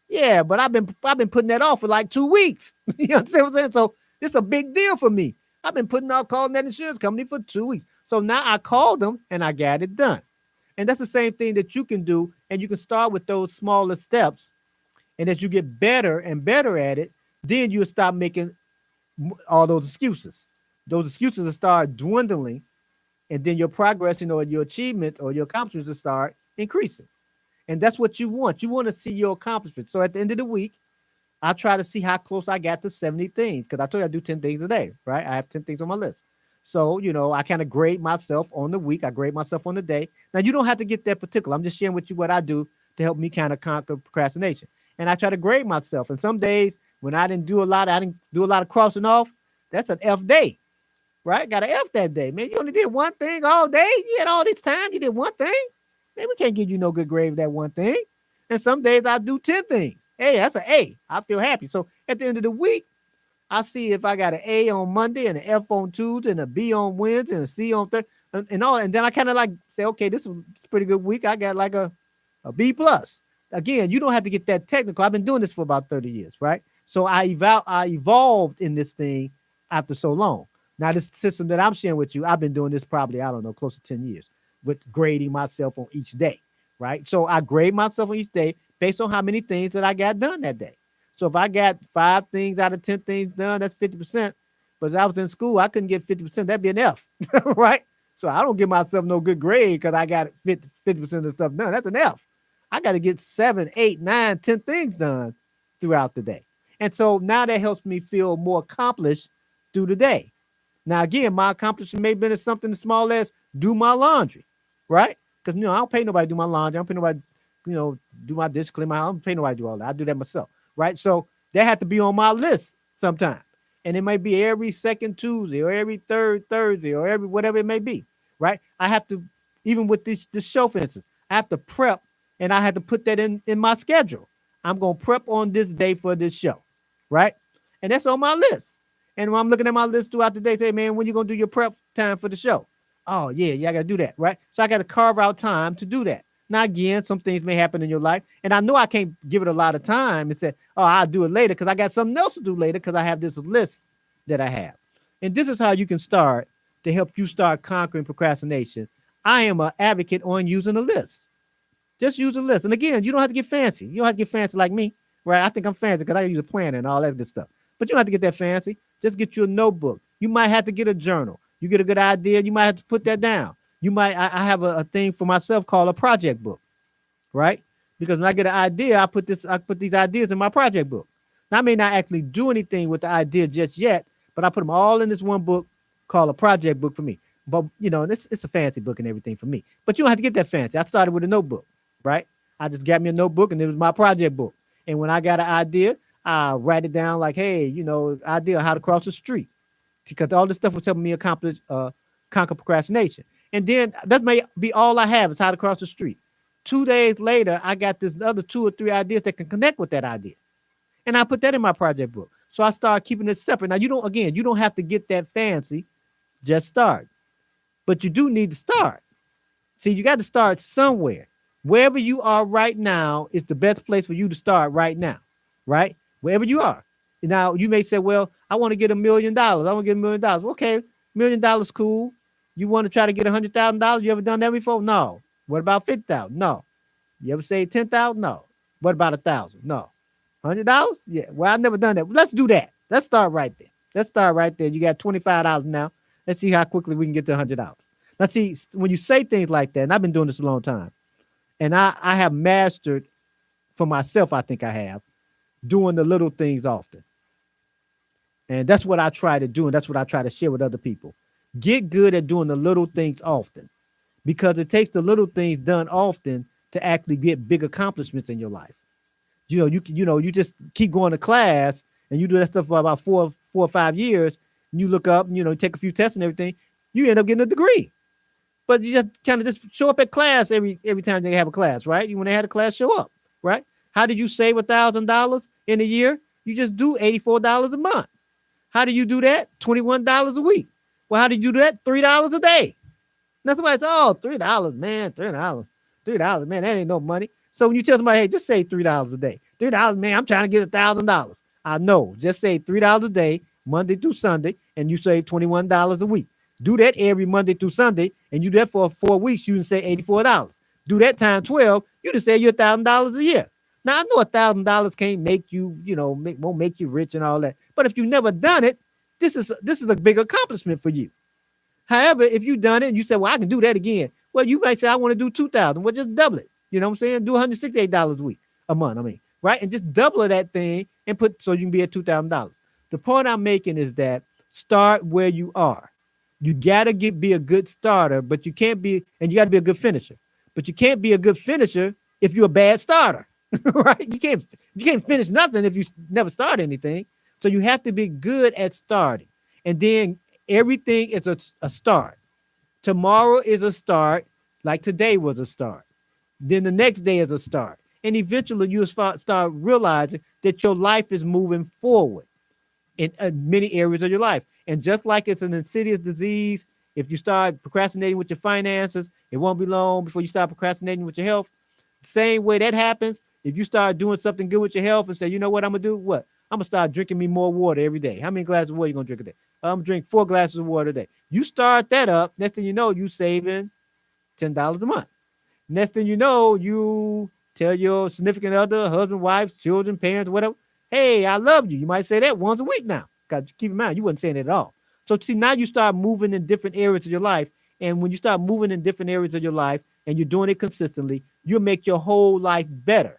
S1: Yeah, but I've been putting that off for like 2 weeks. You understand what I'm saying? So it's a big deal for me. I've been calling that insurance company for 2 weeks. So now I called them and I got it done. And that's the same thing that you can do. And you can start with those smaller steps. And as you get better and better at it, then you'll stop making all those excuses. Those excuses will start dwindling. And then your progress, your achievement or your accomplishments will start increasing. And that's what you want. You want to see your accomplishments. So at the end of the week, I try to see how close I got to 70 things because I told you I do 10 things a day, right? I have 10 things on my list. So, I kind of grade myself on the week. I grade myself on the day. Now, you don't have to get that particular. I'm just sharing with you what I do to help me kind of conquer procrastination. And I try to grade myself. And some days when I didn't do a lot of crossing off, that's an F day, right? Got an F that day. Man, you only did one thing all day. You had all this time. You did one thing. Man, we can't give you no good grade for that one thing. And some days I do 10 things. Hey, that's an A. I feel happy. So at the end of the week, I see if I got an A on Monday and an F on Tuesday and a B on Wednesday and a C on Thursday and all. And then I kind of like say, okay, this is a pretty good week. I got like a B plus. Again, you don't have to get that technical. I've been doing this for about 30 years, right? So I evolved in this thing after so long. Now, this system that I'm sharing with you, I've been doing this probably, I don't know, close to 10 years with grading myself on each day, right? So I grade myself on each day based on how many things that I got done that day. So if I got 5 things out of 10 things done, that's 50%. But if I was in school, I couldn't get 50%. That'd be an F, right? So I don't give myself no good grade because I got 50% of the stuff done. That's an F. I got to get 7, 8, 9, 10 things done throughout the day. And so now that helps me feel more accomplished through the day. Now, again, my accomplishment may have been something as small as do my laundry, right? Because, I don't pay nobody to do my laundry. I don't pay nobody, do my dish, clean my house. I don't pay nobody to do all that. I do that myself, right? So that had to be on my list sometime. And it might be every second Tuesday or every third Thursday or every whatever it may be, right? I have to, even with this show, for instance, I have to prep and I had to put that in my schedule. I'm going to prep on this day for this show, right? And that's on my list. And when I'm looking at my list throughout the day, say, man, when you going to do your prep time for the show? Oh, yeah, I got to do that, right? So I got to carve out time to do that. Now, again, some things may happen in your life. And I know I can't give it a lot of time and say, oh, I'll do it later because I got something else to do later because I have this list that I have. And this is how you can start to help you start conquering procrastination. I am an advocate on using a list. Just use a list. And again, you don't have to get fancy. You don't have to get fancy like me, right? I think I'm fancy because I use a planner and all that good stuff. But you don't have to get that fancy. Just get you a notebook. You might have to get a journal. You get a good idea. You might have to put that down. You might, I have a thing for myself called a project book, right? Because when I get an idea, I put these ideas in my project book. Now, I may not actually do anything with the idea just yet, but I put them all in this one book called a project book for me. But it's a fancy book and everything for me. But you don't have to get that fancy. I started with a notebook, right? I just got me a notebook and it was my project book. And when I got an idea, I write it down like, hey, idea of how to cross the street, because all this stuff was helping me conquer procrastination. And then that may be all I have is how to cross the street. 2 days later, I got this other 2 or 3 ideas that can connect with that idea. And I put that in my project book. So I started keeping it separate. Now, you don't have to get that fancy. Just start. But you do need to start. See, you got to start somewhere. Wherever you are right now is the best place for you to start right now, right? Wherever you are. Now, you may say, well, I want to get $1 million. I want to get $1 million. Okay, $1 million cool. You want to try to get $100,000? You ever done that before? No. What about 50,000? No. You ever say 10,000? No. What about 1,000? No. $100? Yeah. Well, I've never done that. Let's do that. Let's start right there. You got $25 now. Let's see how quickly we can get to $100. Now, see, when you say things like that, and I've been doing this a long time, and I have mastered for myself, I think I have, doing the little things often. And that's what I try to do, and that's what I try to share with other people. Get good at doing the little things often, because it takes the little things done often to actually get big accomplishments in your life. You just keep going to class and you do that stuff for about four or 5 years, and you look up, take a few tests and everything, you end up getting a degree. But you just kind of just show up at class every time they have a class, right? When they had a class, show up, right? How did you save $1,000 in a year? You just do $84 a month. How do you do that? $21 a week. Well, how do you do that? $3 a day. Now somebody says, oh, $3, man, $3, man, that ain't no money. So when you tell somebody, hey, just say $3 a day. $3, man, I'm trying to get $1,000. I know, just say $3 a day, Monday through Sunday, and you save $21 a week. Do that every Monday through Sunday, and you do that for 4 weeks, you can say $84. Do that times 12, you can save you $1,000 a year. Now, I know $1,000 can't make you, won't make you rich and all that. But if you've never done it, this is a big accomplishment for you. However, if you've done it and you say, well, I can do that again. Well, you might say, I want to do 2,000. Well, just double it. You know what I'm saying? Do $168 a month, right? And just double that thing and so you can be at $2,000. The point I'm making is that start where you are. You got to be a good starter, but you can't be, and you got to be a good finisher. But you can't be a good finisher if you're a bad starter, right? You can't finish nothing if you never start anything. So you have to be good at starting. And then everything is a start. Tomorrow is a start, like today was a start. Then the next day is a start. And eventually you'll start realizing that your life is moving forward in many areas of your life. And just like it's an insidious disease, if you start procrastinating with your finances, it won't be long before you start procrastinating with your health. Same way that happens, if you start doing something good with your health and say, you know what I'm going to do? What? I'm going to start drinking me more water every day. How many glasses of water are you going to drink a day? I'm going to drink 4 glasses of water a day. You start that up, next thing you know, you saving $10 a month. Next thing you know, you tell your significant other, husband, wife, children, parents, whatever, hey, I love you. You might say that once a week now. Got to keep in mind, you wasn't saying it at all. So see, now you start moving in different areas of your life. And when you start moving in different areas of your life and you're doing it consistently, you'll make your whole life better.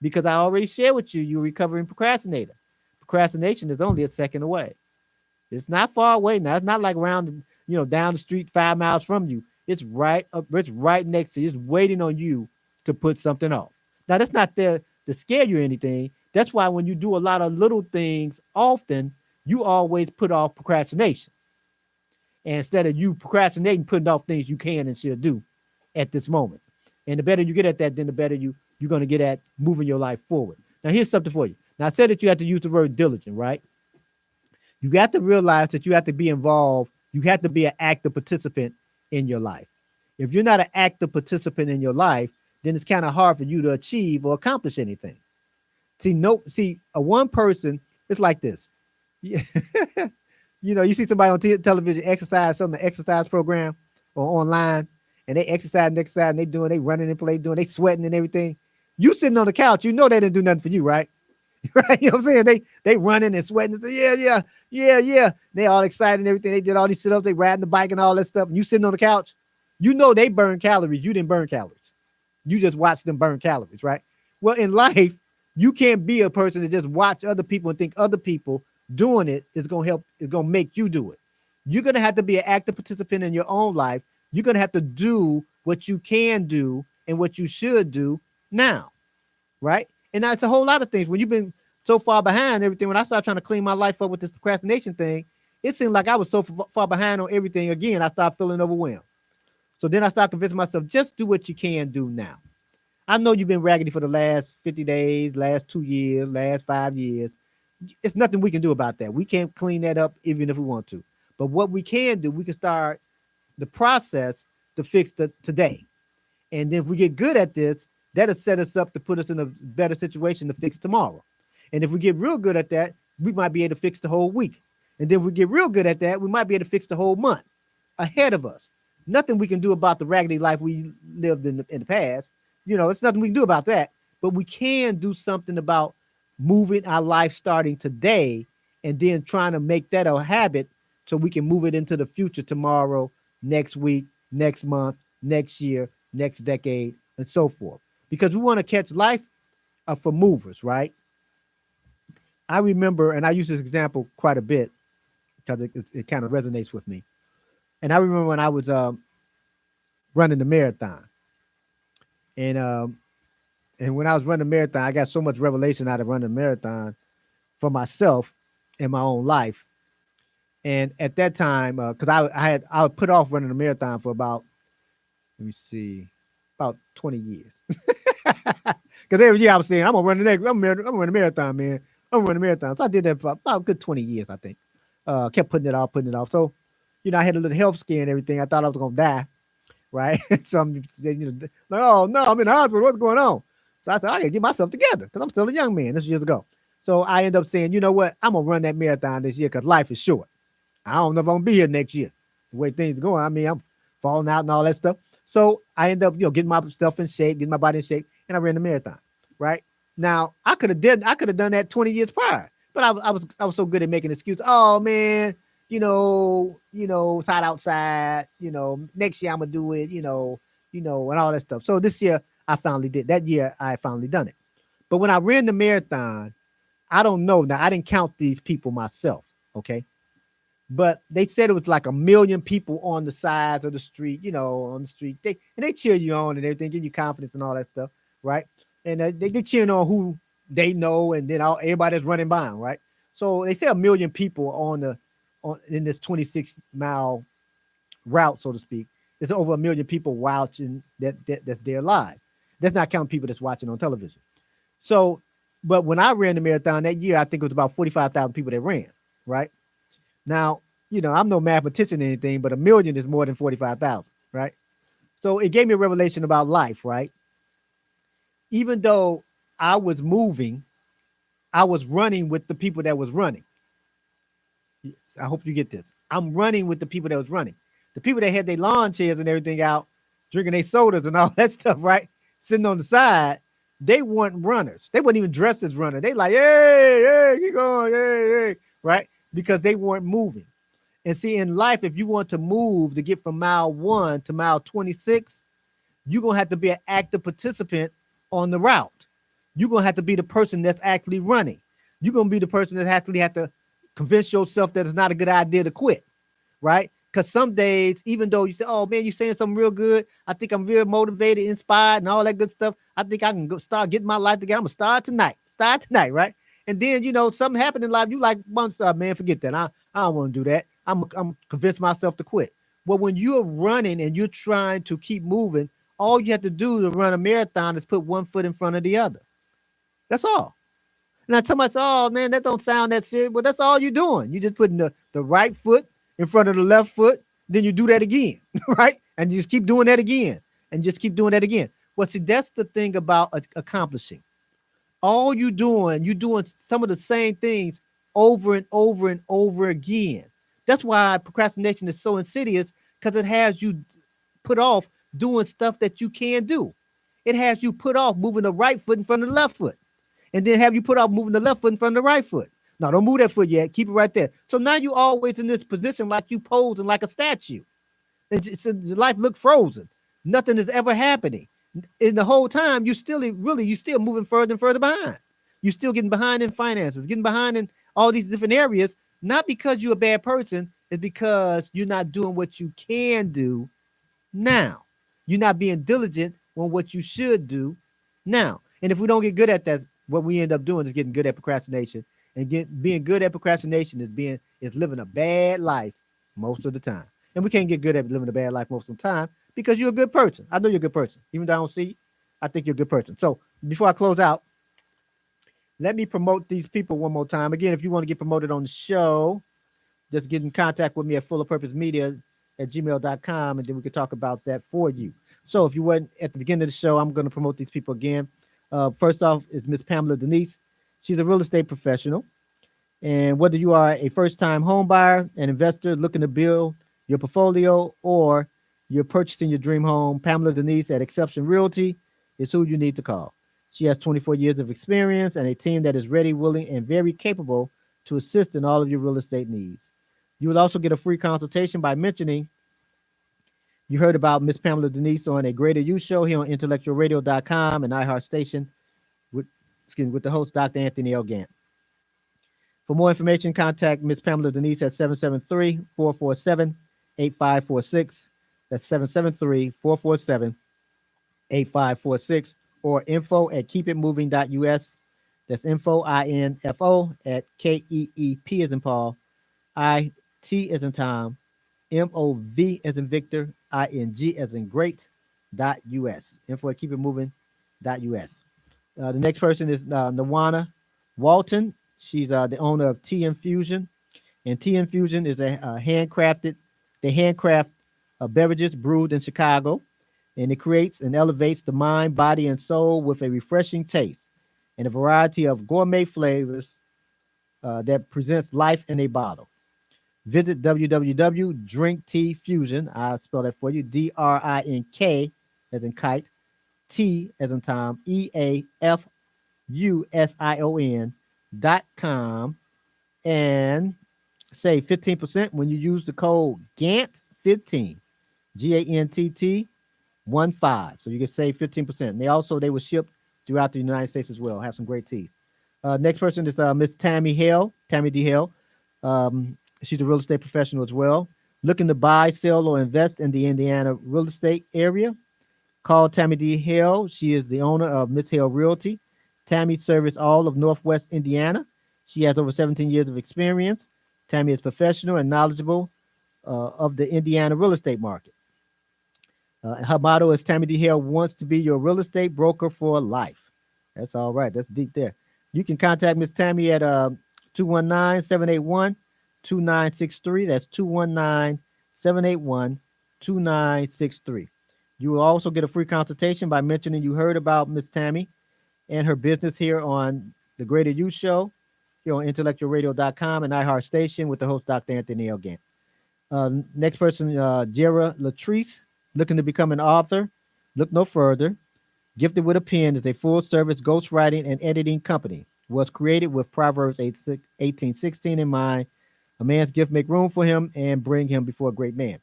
S1: Because I already shared with you, you're a recovering procrastinator. Procrastination is only a second away. It's not far away now. It's not like around, down the street 5 miles from you. It's right up, it's right next to you. It's waiting on you to put something off. Now, that's not there to scare you or anything. That's why when you do a lot of little things often, you always put off procrastination. And instead of you procrastinating, putting off things you can and should do at this moment. And the better you get at that, then the better you're going to get at moving your life forward. Now, here's something for you. Now, I said that you have to use the word diligent, right? You got to realize that you have to be involved. You have to be an active participant in your life. If you're not an active participant in your life, then it's kind of hard for you to achieve or accomplish anything. See, one person, it's like this. You see somebody on television exercise, some exercise program or online, and they exercise and they running and play, they sweating and everything. You sitting on the couch, they didn't do nothing for you, right? Right? You know what I'm saying? They running and sweating and say, yeah. They all excited and everything. They did all these sit-ups, they riding the bike and all that stuff. And you sitting on the couch, they burn calories. You didn't burn calories. You just watch them burn calories, right? Well, in life, you can't be a person that just watch other people and think other people doing it is going to help. It's going to make you do it. You're going to have to be an active participant in your own life. You're going to have to do what you can do and what you should do now, right? And that's a whole lot of things. When you've been so far behind everything, when I started trying to clean my life up with this procrastination thing, it seemed like I was so far behind on everything again. I started feeling overwhelmed. So then I started convincing myself, just do what you can do now. I know you've been raggedy for the last 50 days, last 2 years, last 5 years. It's nothing we can do about that. We can't clean that up even if we want to. But what we can do, we can start the process to fix the today. And then if we get good at this, that'll set us up to put us in a better situation to fix tomorrow. And if we get real good at that, we might be able to fix the whole week. And then if we get real good at that, we might be able to fix the whole month ahead of us. Nothing we can do about the raggedy life we lived in the past. It's nothing we can do about that. But we can do something about moving our life starting today and then trying to make that a habit so we can move it into the future tomorrow, next week, next month, next year, next decade, and so forth. Because we want to catch life for movers, right? I remember, and I use this example quite a bit because it kind of resonates with me. And I remember when I was running the marathon. And when I was running the marathon, I got so much revelation out of running the marathon for myself in my own life. And at that time, because I would put off running the marathon for about 20 years. Because every year I was saying, I'm gonna run the marathon, man. I'm gonna run the marathon. So I did that for about a good 20 years, I think. Kept putting it off. So, I had a little health scare and everything. I thought I was gonna die, right? So I'm, like, oh no, I'm in the hospital. What's going on? So I said, I gotta get myself together because I'm still a young man. This was years ago. So I end up saying, you know what? I'm gonna run that marathon this year because life is short. I don't know if I'm gonna be here next year. The way things are going, I mean, I'm falling out and all that stuff. So I end up, getting myself in shape, getting my body in shape, and I ran the marathon. Right now, I could have done that 20 years prior, but I was so good at making excuses. Oh man, it's hot outside. Next year I'm gonna do it. And all that stuff. So this year I finally did. That year I finally done it. But when I ran the marathon, I don't know. Now I didn't count these people myself. Okay. But they said it was like 1 million people on the sides of the street, on the street. They cheer you on and everything, give you confidence and all that stuff, right? And they cheering on who they know, and then everybody that's running by them, right? So they say 1 million people in this 26-mile route, so to speak. There's over 1 million people watching that's there live. That's not counting people that's watching on television. So, but when I ran the marathon that year, I think it was about 45,000 people that ran, right? Now, I'm no mathematician or anything, but 1 million is more than 45,000, right? So it gave me a revelation about life, right? Even though I was moving, I was running with the people that was running. I hope you get this. I'm running with the people that was running. The people that had their lawn chairs and everything out, drinking their sodas and all that stuff, right? Sitting on the side, they weren't runners. They weren't even dressed as runners. They like, hey, keep going, hey, right? Because they weren't moving. And see, in life, if you want to move to get from mile 1 to mile 26, you're going to have to be an active participant on the route. You're going to have to be the person that's actually running. You're going to be the person that actually have to convince yourself that it's not a good idea to quit, right? Because some days, even though you say, oh, man, you're saying something real good. I think I'm real motivated, inspired, and all that good stuff. I think I can go start getting my life together. I'm going to start tonight, right? And then, something happened in life. You like, man, forget that. I don't want to do that. I'm convinced myself to quit. Well, when you're running and you're trying to keep moving, all you have to do to run a marathon is put one foot in front of the other. That's all. Now, somebody says, oh, man, that don't sound that serious. Well, that's all you're doing. You're just putting the right foot in front of the left foot. Then you do that again, right? And you just keep doing that again and just keep doing that again. Well, see, that's the thing about accomplishing. All you're doing some of the same things over and over and over again. That's why procrastination is so insidious, because it has you put off doing stuff that you can do. It has you put off moving the right foot in front of the left foot, and then have you put off moving the left foot in front of the right foot. No, don't move that foot yet. Keep it right there. So now you're always in this position like you posing like a statue. Life look frozen. Nothing is ever happening. In the whole time, you're still moving further and further behind. You're still getting behind in finances, getting behind in all these different areas, not because you're a bad person, it's because you're not doing what you can do now. You're not being diligent on what you should do now. And if we don't get good at that, what we end up doing is getting good at procrastination. And being good at procrastination is living a bad life most of the time. And we can't get good at living a bad life most of the time because you're a good person. I know you're a good person. Even though I don't see you, I think you're a good person. So before I close out, let me promote these people one more time. Again, if you want to get promoted on the show, just get in contact with me at fullerpurposemedia@gmail.com, and then we can talk about that for you. So if you weren't at the beginning of the show, I'm going to promote these people again. First off is Miss Pamela Denise. She's a real estate professional. And whether you are a first-time home buyer, an investor looking to build your portfolio, or you're purchasing your dream home, Pamela Denise at Exception Realty is who you need to call. She has 24 years of experience and a team that is ready, willing, and very capable to assist in all of your real estate needs. You will also get a free consultation by mentioning you heard about Miss Pamela Denise on a Greater You show here on IntellectualRadio.com and iHeartStation with, with the host, Dr. Anthony L. Gantt. For more information, contact Miss Pamela Denise at 773-447-8546. That's 773-447-8546, or info@keepitmoving.us. That's info at KEEP as in Paul, IT as in Tom, MOV as in Victor, ING as in great, .us. Info at keepitmoving.us. The next person is Nawana Walton. She's the owner of Tea Infusion, and Tea Infusion is a handcraft beverages brewed in Chicago, and it creates and elevates the mind, body, and soul with a refreshing taste and a variety of gourmet flavors that presents life in a bottle. Visit www.drinkteafusion. I'll spell that for you. DRINK as in kite, T as in Tom, EAFUSION.com, and save 15% when you use the code GANTT15, GANTT 15. So you can save 15%. And they will ship throughout the United States as well. Have some great teas. Next person is Miss Tammy D. Hill. She's a real estate professional as well. Looking to buy, sell, or invest in the Indiana real estate area? Call Tammy D. Hill. She is the owner of Miss Hill Realty. Tammy serves all of Northwest Indiana. She has over 17 years of experience. Tammy is professional and knowledgeable of the Indiana real estate market. Her motto is Tammy D. Hill wants to be your real estate broker for life. That's all right. That's deep there. You can contact Miss Tammy at 219-781-2963. That's 219-781-2963. You will also get a free consultation by mentioning you heard about Miss Tammy and her business here on the Greater You Show, here on IntellectualRadio.com and iHeartStation with the host, Dr. Anthony L. Gantt. Next person, Jera Latrice, looking to become an author. Look no further. Gifted with a Pen is a full-service ghostwriting and editing company. Was created with Proverbs 18:16 in mind. A man's gift make room for him and bring him before a great man.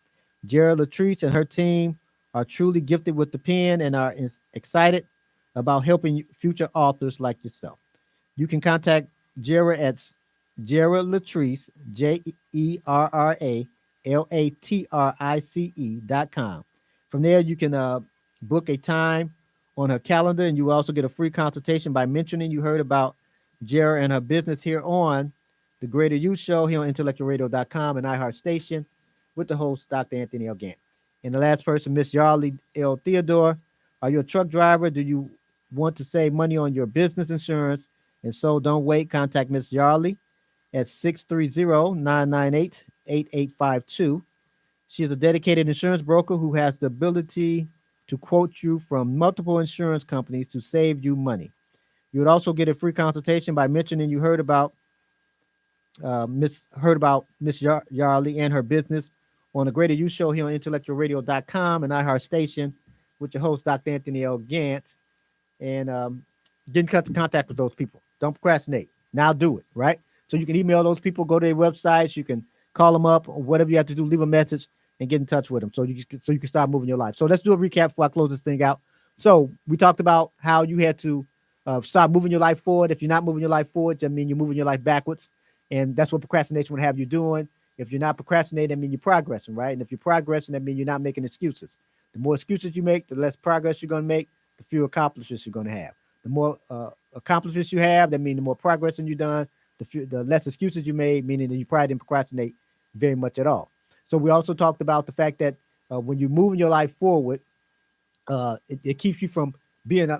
S1: Jera Latrice and her team are truly gifted with the pen and are excited about helping future authors like yourself. You can contact Jera at Jera Latrice, JERALATRICE.com. From there, you can book a time on her calendar, and you will also get a free consultation by mentioning you heard about Jera and her business here on the Greater You Show here on IntellectualRadio.com and iHeartStation with the host, Dr. Anthony L. Gantt. And the last person, Miss Yarley L. Theodore. Are you a truck driver? Do you want to save money on your business insurance? And so don't wait. Contact Miss Yarley at 630-998-8852. She is a dedicated insurance broker who has the ability to quote you from multiple insurance companies to save you money. You would also get a free consultation by mentioning you heard about Miss Yarley and her business on the Greater You Show here on IntellectualRadio.com and iHeartStation with your host, Dr. Anthony L. Gantt. And get in contact with those people. Don't procrastinate. Now do it, right? So you can email those people, go to their websites, you can call them up, or whatever you have to do, leave a message and get in touch with them so you can start moving your life. So let's do a recap before I close this thing out. So we talked about how you had to start moving your life forward. If you're not moving your life forward, I mean, you're moving your life backwards. And that's what procrastination would have you doing. If you're not procrastinating, that means you're progressing, right? And if you're progressing, that means you're not making excuses. The more excuses you make, the less progress you're going to make, the fewer accomplishments you're going to have. The more accomplishments you have, that means the more progress you've done, the less excuses you made, meaning that you probably didn't procrastinate very much at all. So we also talked about the fact that when you're moving your life forward, it keeps you from being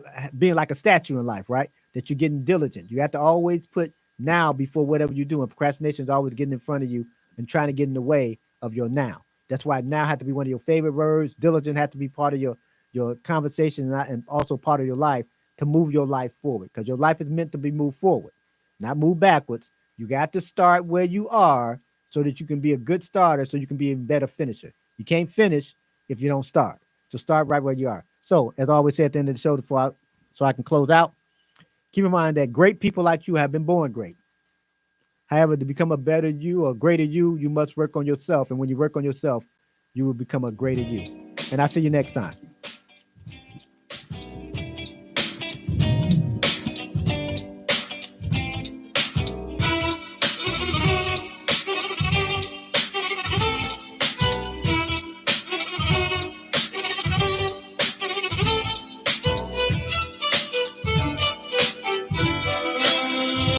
S1: like a statue in life, right? That you're getting diligent. You have to always put now before whatever you're doing. Procrastination is always getting in front of you and trying to get in the way of your now. That's why now had to be one of your favorite words. Diligent had to be part of your conversation and also part of your life to move your life forward, because your life is meant to be moved forward, not move backwards. You got to start where you are so that you can be a good starter, so you can be a better finisher. You can't finish if you don't start. So start right where you are. So as I always say at the end of the show, so I can close out, keep in mind that great people like you have been born great. However, to become a better you or greater you, you must work on yourself. And when you work on yourself, you will become a greater you. And I'll see you next time.